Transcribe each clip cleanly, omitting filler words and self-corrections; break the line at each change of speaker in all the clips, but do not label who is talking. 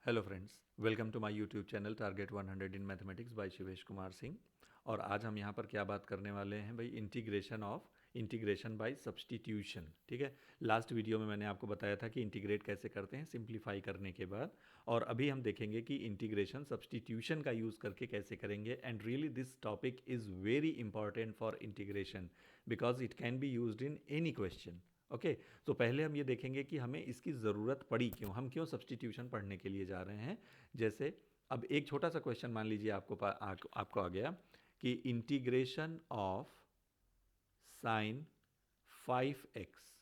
Hello friends, welcome to my YouTube channel target 100 in mathematics by Shivesh Kumar Singh. और आज हम यहाँ पर क्या बात करने वाले हैं भाई, इंटीग्रेशन बाय सब्सटीट्यूशन। ठीक है, लास्ट वीडियो में मैंने आपको बताया था कि इंटीग्रेट कैसे करते हैं सिंप्लीफाई करने के बाद, और अभी हम देखेंगे कि इंटीग्रेशन सब्सटीट्यूशन का यूज़ करके कैसे करेंगे। And really this topic is very important for integration because it can be used in any question. Okay, तो पहले हम ये देखेंगे कि हमें इसकी ज़रूरत पड़ी क्यों, हम क्यों सब्सटीट्यूशन पढ़ने के लिए जा रहे हैं। जैसे अब एक छोटा सा क्वेश्चन मान लीजिए आपको आ गया कि इंटीग्रेशन ऑफ साइन 5x।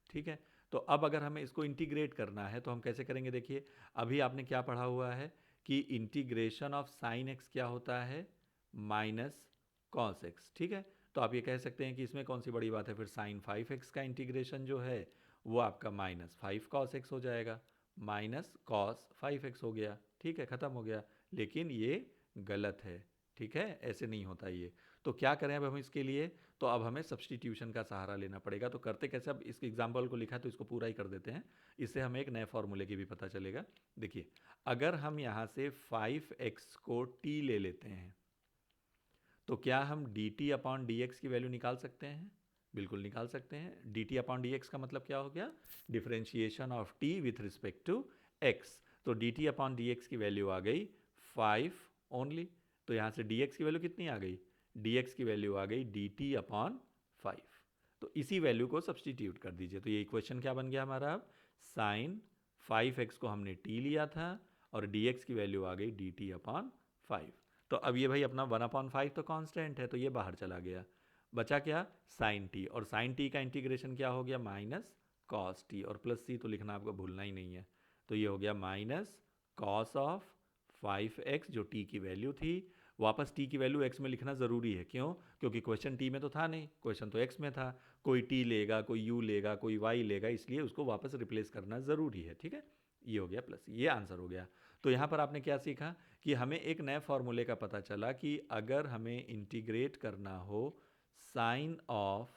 ठीक है, तो अब अगर हमें इसको इंटीग्रेट करना है तो हम कैसे करेंगे। देखिए, अभी आपने क्या पढ़ा हुआ है कि इंटीग्रेशन ऑफ साइन एक्स क्या होता है, माइनस कॉस एक्स। ठीक है, तो आप ये कह सकते हैं कि इसमें कौन सी बड़ी बात है, फिर साइन 5x का इंटीग्रेशन जो है वो आपका माइनस 5 cos x हो जाएगा, माइनस कॉस 5x हो गया। ठीक है, ख़त्म हो गया। लेकिन ये गलत है। ठीक है, ऐसे नहीं होता ये। तो क्या करें अब हम इसके लिए, तो अब हमें सब्सटीट्यूशन का सहारा लेना पड़ेगा। तो करते कैसे, अब इस एग्जाम्पल को लिखा है तो इसको पूरा ही कर देते हैं, इससे हमें एक नए फॉर्मूले की भी पता चलेगा। देखिए, अगर हम यहाँ से 5x को t ले लेते हैं तो क्या हम dt अपॉन डी की वैल्यू निकाल सकते हैं। बिल्कुल निकाल सकते हैं। dt अपॉन डी का मतलब क्या हो गया, differentiation of t with respect to x। तो dt अपॉन डी की वैल्यू आ गई 5 ओनली। तो यहाँ से dx की वैल्यू कितनी आ गई, dx की वैल्यू आ गई dt अपॉन 5। तो इसी वैल्यू को सब्सटीट्यूट कर दीजिए। तो ये इक्वेशन क्या बन गया हमारा, अब साइन 5x को हमने t लिया था और dx की वैल्यू आ गई dt अपॉन 5। तो अब ये भाई अपना 1/5 तो कांस्टेंट है, तो ये बाहर चला गया। बचा क्या, साइन टी, और साइन टी का इंटीग्रेशन क्या हो गया, माइनस कॉस टी, और प्लस सी तो लिखना आपको भूलना ही नहीं है। तो ये हो गया माइनस कॉस ऑफ 5x जो टी की वैल्यू थी। वापस टी की वैल्यू एक्स में लिखना ज़रूरी है, क्यों, क्योंकि क्वेश्चन टी में तो था नहीं, क्वेश्चन तो एक्स में था। कोई टी लेगा, कोई यू लेगा, कोई वाई लेगा, इसलिए उसको वापस रिप्लेस करना ज़रूरी है। ठीक है, ये हो गया प्लस, ये आंसर हो गया। तो यहाँ पर आपने क्या सीखा कि हमें एक नए फॉर्मूले का पता चला कि अगर हमें इंटीग्रेट करना हो साइन ऑफ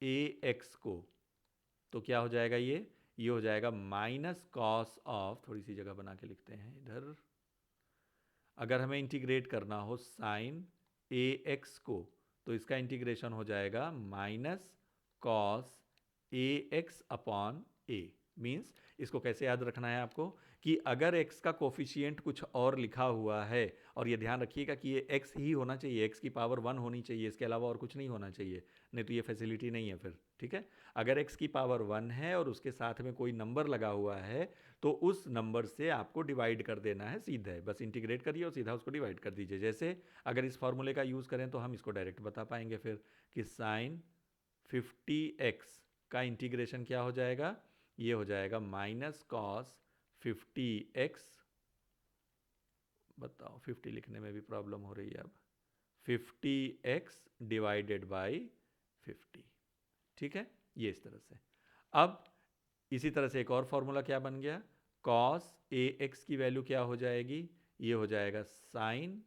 ए एक्स को, तो क्या हो जाएगा, ये हो जाएगा माइनस कॉस ऑफ, थोड़ी सी जगह बना के लिखते हैं इधर। अगर हमें इंटीग्रेट करना हो साइन ए एक्स को, तो इसका इंटीग्रेशन हो जाएगा minus cos A x upon A. Means इसको कैसे याद रखना है आपको, कि अगर x का कोफिशियंट कुछ और लिखा हुआ है, और ये ध्यान रखिएगा कि ये x ही होना चाहिए, x की पावर 1 होनी चाहिए, इसके अलावा और कुछ नहीं होना चाहिए, नहीं तो ये फैसिलिटी नहीं है फिर। ठीक है, अगर x की पावर 1 है और उसके साथ में कोई नंबर लगा हुआ है, तो उस नंबर से आपको डिवाइड कर देना है सीधा है, बस इंटीग्रेट करिए और सीधा उसको डिवाइड कर दीजिए। जैसे अगर इस फॉर्मूले का यूज़ करें तो हम इसको डायरेक्ट बता पाएंगे फिर कि साइन 50x का इंटीग्रेशन क्या हो जाएगा, ये हो जाएगा माइनस कॉस 50x। बताओ, 50 लिखने में भी प्रॉब्लम हो रही है अब, 50x डिवाइडेड बाई 50। ठीक है, ये इस तरह से। अब इसी तरह से एक और फॉर्मूला क्या बन गया, कॉस ए एक्स की वैल्यू क्या हो जाएगी, ये हो जाएगा साइन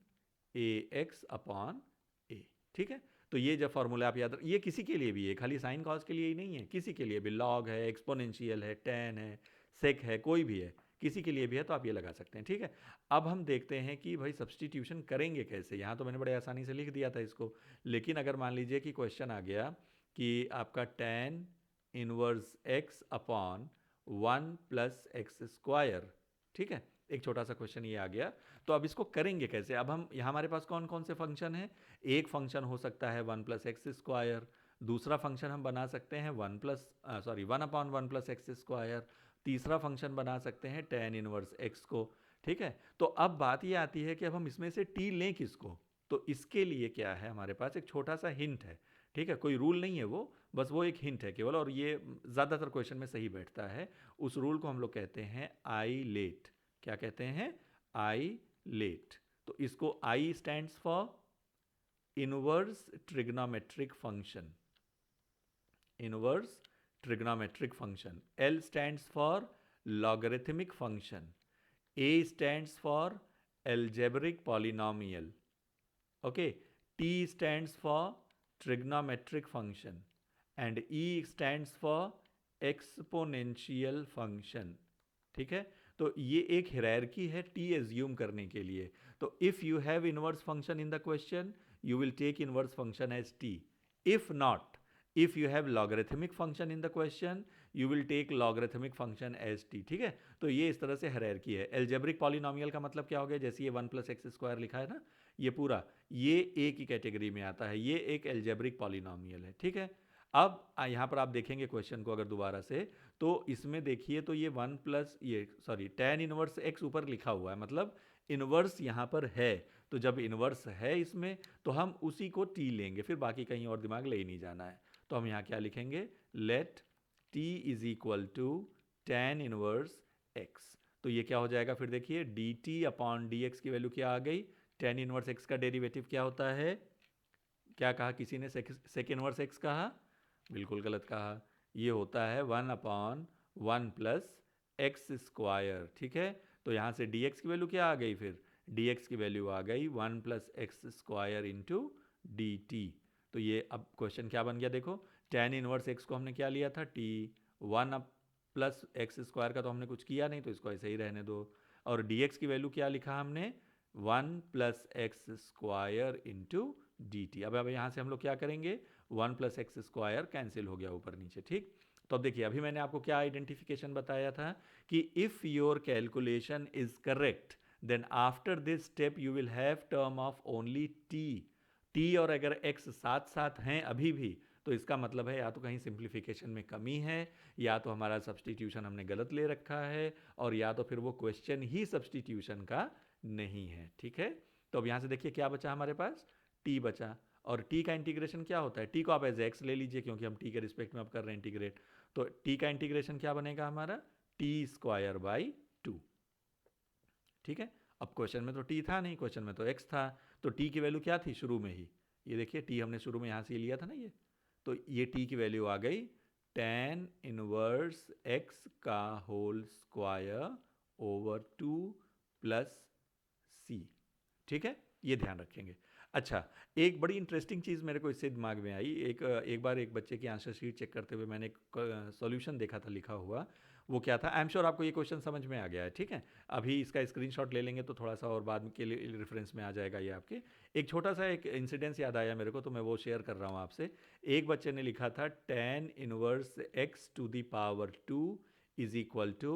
ए एक्स अपॉन ए। ठीक है, तो ये जब फॉर्मूला आप याद ये किसी के लिए भी है, खाली साइन कॉस के लिए ही नहीं है, किसी के लिए भी, लॉग है, एक्सपोनेंशियल है, टेन है, सेक है, कोई भी है, किसी के लिए भी है, तो आप ये लगा सकते हैं। ठीक है, अब हम देखते हैं कि भाई सब्सटीट्यूशन करेंगे कैसे। यहाँ तो मैंने बड़े आसानी से लिख दिया था इसको, लेकिन अगर मान लीजिए कि क्वेश्चन आ गया कि आपका tan inverse x upon 1 plus x square. ठीक है, एक छोटा सा क्वेश्चन ये आ गया, तो अब इसको करेंगे कैसे। अब हम यहाँ हमारे पास कौन कौन से फंक्शन है, एक फंक्शन हो सकता है 1 प्लस एक्स स्क्वायर, दूसरा फंक्शन हम बना सकते हैं 1 अपॉन 1 प्लस एक्स स्क्वायर, तीसरा फंक्शन बना सकते हैं टेन इनवर्स एक्स को। ठीक है, तो अब बात ये आती है कि अब हम इसमें से टी लें किसको। तो इसके लिए क्या है, हमारे पास एक छोटा सा हिंट है। ठीक है, कोई रूल नहीं है वो, बस वो एक हिंट है केवल, और ये ज़्यादातर क्वेश्चन में सही बैठता है। उस रूल को हम लोग कहते हैं आई लेट। क्या कहते हैं, आई लेट। तो इसको आई stands for inverse trigonometric function, inverse trigonometric function. L stands for logarithmic function, A stands for algebraic polynomial, okay, T stands for trigonometric function and E stands for exponential function। ठीक है, तो ये एक hierarchy है T assume करने के लिए। तो if you have inverse function in the question, you will take inverse function as t. If not, if you have logarithmic function in the question, you will take logarithmic function as t. ठीक है, तो ये इस तरह से hierarchy है। Algebraic polynomial का मतलब क्या हो गया, जैसे ये 1 प्लस एक्स स्क्वायर लिखा है ना, ये पूरा ये एक ही कैटेगरी में आता है, ये एक एल्जेब्रिक पॉलिनोमियल है। ठीक है, अब यहाँ पर आप देखेंगे क्वेश्चन को अगर दोबारा से, तो इसमें देखिए तो ये 1 प्लस ये सॉरी tan इनवर्स x ऊपर लिखा हुआ है, मतलब इनवर्स यहाँ पर है। तो जब इनवर्स है इसमें, तो हम उसी को t लेंगे, फिर बाकी कहीं और दिमाग ले ही नहीं जाना है। तो हम यहाँ क्या लिखेंगे, let t is equal to tan inverse x। तो ये क्या हो जाएगा, फिर देखिए dt अपॉन dx की वैल्यू क्या आ गई, tan इनवर्स x का डेरिवेटिव क्या होता है, क्या कहा किसी ने, सेक इनवर्स x कहा, बिल्कुल गलत कहा, ये होता है 1 अपॉन 1 प्लस एक्स स्क्वायर। ठीक है, तो यहाँ से dx की वैल्यू क्या आ गई, फिर dx की वैल्यू आ गई 1 plus x square into dt। तो ये अब क्वेश्चन क्या बन गया, देखो tan इनवर्स x को हमने क्या लिया था, t, 1 up plus x square का तो हमने कुछ किया नहीं, तो इसको ऐसे ही रहने दो। और dx की वैल्यू क्या लिखा हमने, 1 plus x square into dt। अब यहाँ से हम लोग क्या करेंगे, 1 प्लस एक्स स्क्वायर कैंसिल हो गया ऊपर नीचे। ठीक, तो अब देखिए अभी मैंने आपको क्या आइडेंटिफिकेशन बताया था कि if your calculation is correct, then after this step you will have term of only T और अगर x साथ साथ हैं अभी भी, तो इसका मतलब है या तो कहीं सिंप्लीफिकेशन में कमी है, या तो हमारा सब्सटीट्यूशन हमने गलत ले रखा है, और या तो फिर वो क्वेश्चन ही सब्सटीट्यूशन का नहीं है। ठीक है, तो अब यहाँ से देखिए क्या बचा हमारे पास, t बचा, और t का इंटीग्रेशन क्या होता है, t को आप एज x ले लीजिए क्योंकि हम t के रिस्पेक्ट में अब कर रहे हैं इंटीग्रेट। तो t का इंटीग्रेशन क्या बनेगा हमारा, t स्क्वायर बाई 2। ठीक है, अब क्वेश्चन में तो t था नहीं, क्वेश्चन में तो x था, तो t की वैल्यू क्या थी शुरू में ही, ये देखिए t हमने शुरू में यहाँ से लिया था ना ये, तो ये t की वैल्यू आ गई tan इनवर्स x का whole square over 2 plus c। ठीक है, ये ध्यान रखेंगे। अच्छा, एक बड़ी इंटरेस्टिंग चीज़ मेरे को इससे दिमाग में आई, एक बार एक बच्चे की आंसर शीट चेक करते हुए मैंने एक सॉल्यूशन देखा था लिखा हुआ, वो क्या था, आई एम श्योर आपको ये क्वेश्चन समझ में आ गया है। ठीक है, अभी इसका स्क्रीनशॉट ले लेंगे तो थोड़ा सा और बाद के लिए रेफरेंस में आ जाएगा ये आपके। एक छोटा सा एक इंसिडेंस याद आया मेरे को, तो मैं वो शेयर कर रहा हूँ आपसे। एक बच्चे ने लिखा था tan inverse x to the power 2 is equal to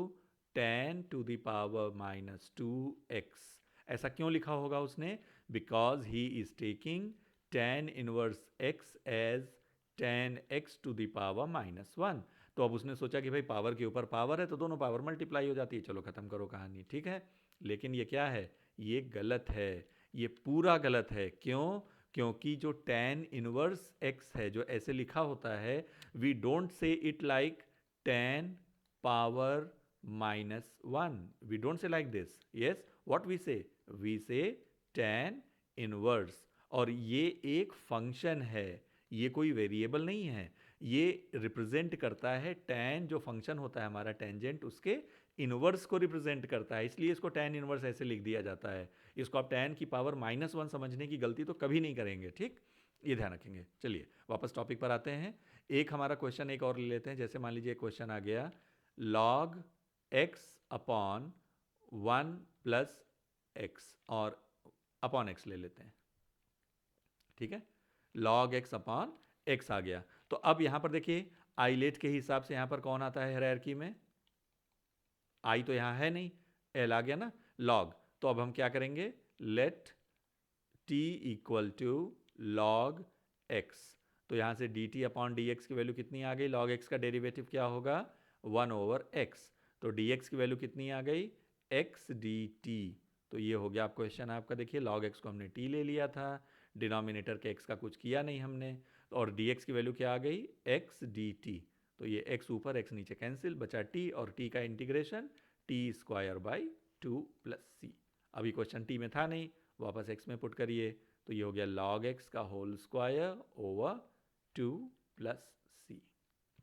tan to the power minus 2x। ऐसा क्यों लिखा होगा उसने, because he is taking tan inverse x as tan x to the power minus 1। तो अब उसने सोचा कि भाई पावर के ऊपर पावर है तो दोनों पावर मल्टीप्लाई हो जाती है, चलो खत्म करो कहानी। ठीक है, लेकिन ये क्या है, ये गलत है, ये पूरा गलत है। क्यों, क्योंकि जो tan इनवर्स x है जो ऐसे लिखा होता है, we don't say it like tan power minus 1, we don't say like this, yes, what we say tan inverse। और ये एक फंक्शन है, ये कोई वेरिएबल नहीं है, ये रिप्रेजेंट करता है tan जो फंक्शन होता है हमारा टेंजेंट, उसके इनवर्स को रिप्रेजेंट करता है, इसलिए इसको tan इनवर्स ऐसे लिख दिया जाता है। इसको आप tan की पावर -1 समझने की गलती तो कभी नहीं करेंगे। ठीक, ये ध्यान रखेंगे। चलिए वापस टॉपिक पर आते हैं, एक हमारा क्वेश्चन एक और ले लेते हैं। जैसे मान लीजिए क्वेश्चन आ गया log x upon 1 plus x, और अपॉन x ले लेते हैं। ठीक है, log x अपॉन x आ गया। तो अब यहां पर देखिए आइलेट के हिसाब से यहां पर कौन आता है हायरार्की में, i तो यहां है नहीं, l आ गया ना, log। तो अब हम क्या करेंगे, let t equal to log x। तो यहां से dt अपॉन dx की वैल्यू कितनी आ गई, log x का डेरिवेटिव क्या होगा, 1 ओवर x। तो dx की वैल्यू कितनी आ गई, x dt। तो ये हो गया आप क्वेश्चन आपका, देखिए log x को हमने t ले लिया था, डिनोमिनेटर के x का कुछ किया नहीं हमने, और dx की वैल्यू क्या आ गई, x dt। तो ये x ऊपर x नीचे कैंसिल, बचा t, और t का integration t square by 2 plus c। अभी क्वेश्चन t में था नहीं, वापस x में पुट करिए, तो ये हो गया log x का whole square over 2 plus c।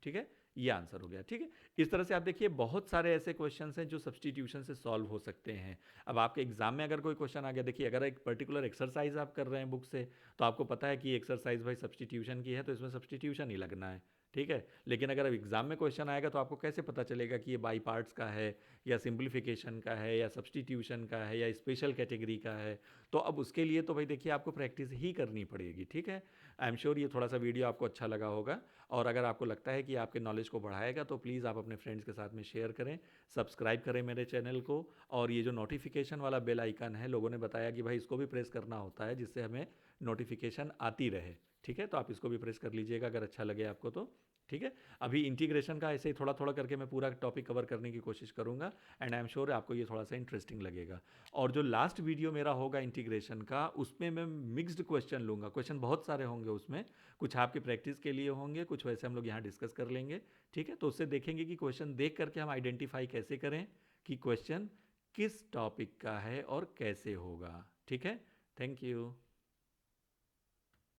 ठीक है, ये आंसर हो गया। ठीक है, इस तरह से आप देखिए बहुत सारे ऐसे क्वेश्चंस हैं जो सब्सटीट्यूशन से सॉल्व हो सकते हैं। अब आपके एग्जाम में अगर कोई क्वेश्चन आ गया, देखिए अगर एक पर्टिकुलर एक्सरसाइज आप कर रहे हैं बुक से, तो आपको पता है कि एक्सरसाइज भाई सब्सटीट्यूशन की है, तो इसमें सब्सटीट्यूशन ही लगना है। ठीक है। लेकिन अगर अब एग्जाम में क्वेश्चन आएगा तो आपको कैसे पता चलेगा कि ये बाई पार्ट्स का है या सिंप्लीफिकेशन का है या सब्सटीट्यूशन का है या स्पेशल कैटेगरी का है। तो अब उसके लिए तो भाई देखिए आपको प्रैक्टिस ही करनी पड़ेगी, ठीक है। आई एम श्योर ये थोड़ा सा वीडियो आपको अच्छा लगा होगा, और अगर आपको लगता है कि आपके नॉलेज को बढ़ाएगा तो प्लीज़ आप अपने फ्रेंड्स के साथ में शेयर करें, सब्सक्राइब करें मेरे चैनल को। और ये जो नोटिफिकेशन वाला बेल आइकन है, लोगों ने बताया कि भाई इसको भी प्रेस करना होता है जिससे हमें नोटिफिकेशन आती रहे, ठीक है। तो आप इसको भी प्रेस कर लीजिएगा अगर अच्छा लगे आपको तो, ठीक है। अभी इंटीग्रेशन का ऐसे ही थोड़ा थोड़ा करके मैं पूरा टॉपिक कवर करने की कोशिश करूंगा, एंड आई एम श्योर आपको ये थोड़ा सा इंटरेस्टिंग लगेगा। और जो लास्ट वीडियो मेरा होगा इंटीग्रेशन का, उसमें मैं मिक्स्ड क्वेश्चन लूँगा, क्वेश्चन बहुत सारे होंगे उसमें, कुछ आपकी प्रैक्टिस के लिए होंगे, कुछ वैसे हम लोग यहाँ डिस्कस कर लेंगे, ठीक है। तो उससे देखेंगे कि क्वेश्चन देख करके हम आइडेंटिफाई कैसे करें कि क्वेश्चन किस टॉपिक का है और कैसे होगा, ठीक है। Thank you.